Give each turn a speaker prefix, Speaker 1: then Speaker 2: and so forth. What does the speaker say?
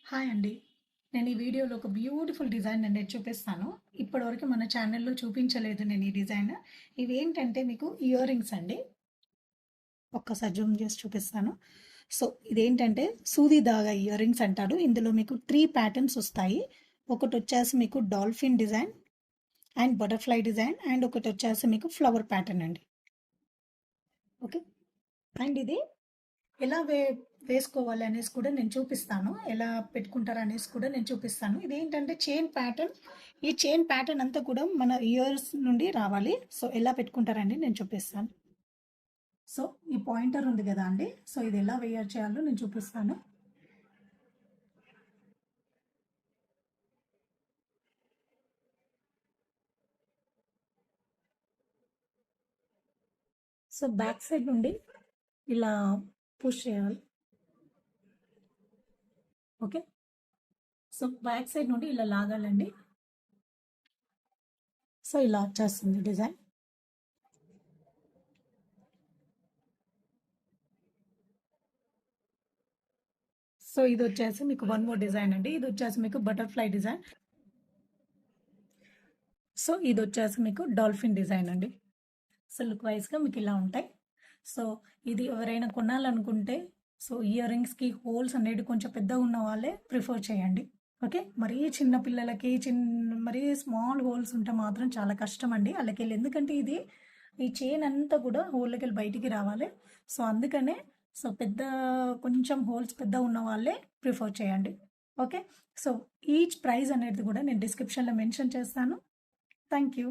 Speaker 1: Hi అండి. నేను ఈ వీడియోలో ఒక బ్యూటిఫుల్ డిజైన్ అనేది చూపిస్తాను. ఇప్పటివరకు మన ఛానల్‌లో చూపించలేదు నేను ఈ డిజైన్. ఇవేంటంటే మీకు ఇయర్ రింగ్స్ అండి. ఒక్కసారి జూమ్ చేసి చూపిస్తాను. సో, ఇదేంటంటే సూది దాగా ఇయర్ రింగ్స్ అంటారు. ఇందులో మీకు 3 ప్యాటర్న్స్ వస్తాయి. ఒకటొచ్చేసి మీకు dolphin design and butterfly design and ఒకటొచ్చేసి మీకు ఫ్లవర్ ప్యాటర్న్ అండి. ఓకే. అండ్ ఇది ఎలా వేసుకోవాలి అనేసి కూడా నేను చూపిస్తాను. ఎలా పెట్టుకుంటారు అనేసి కూడా నేను చూపిస్తాను. ఇదేంటంటే చైన్ ప్యాటర్న్. ఈ చైన్ ప్యాటర్న్ అంతా కూడా మన ఇయర్స్ నుండి రావాలి. సో, ఎలా పెట్టుకుంటారండి నేను చూపిస్తాను. సో, ఈ పాయింటర్ ఉంది కదా అండి. సో, ఇది ఎలా చేయాలో నేను చూపిస్తాను. సో, బ్యాక్ సైడ్ నుండి ఇలా పుష్ చేయాలి. ఓకే. సో, బ్యాక్ సైడ్ నుండి ఇలా లాగాలండి. సో, ఇలా వచ్చేస్తుంది డిజైన్. సో, ఇది వచ్చేసి మీకు వన్ మోర్ డిజైన్ అండి. ఇది వచ్చేసి మీకు బటర్‌ఫ్లై డిజైన్. సో, ఇది వచ్చేసి మీకు డాల్ఫిన్ డిజైన్ అండి. సో, లుక్ వైజ్‌గా మీకు ఇలా ఉంటాయి. సో, ఇది ఎవరైనా కొనాలనుకుంటే సో, ఇయర్ రింగ్స్‌కి హోల్స్ అనేవి కొంచెం పెద్దగా ఉన్న వాళ్ళే ప్రిఫర్ చేయండి. ఓకే. మరీ చిన్న పిల్లలకి మరీ స్మాల్ హోల్స్ ఉంటే మాత్రం చాలా కష్టం అండి ఆళ్ళకెళ్ళి. ఎందుకంటే ఇది ఈ చైన్ అంతా కూడా హోల్‌లోకెళ్ళి బయటికి రావాలి. సో, అందుకనే సో, కొంచెం హోల్స్ పెద్దగా ఉన్న వాళ్ళే ప్రిఫర్ చేయండి. ఓకే. సో, ఈచ్ ప్రైస్ అనేది కూడా నేను డిస్క్రిప్షన్‌లో మెన్షన్ చేస్తాను. Thank you.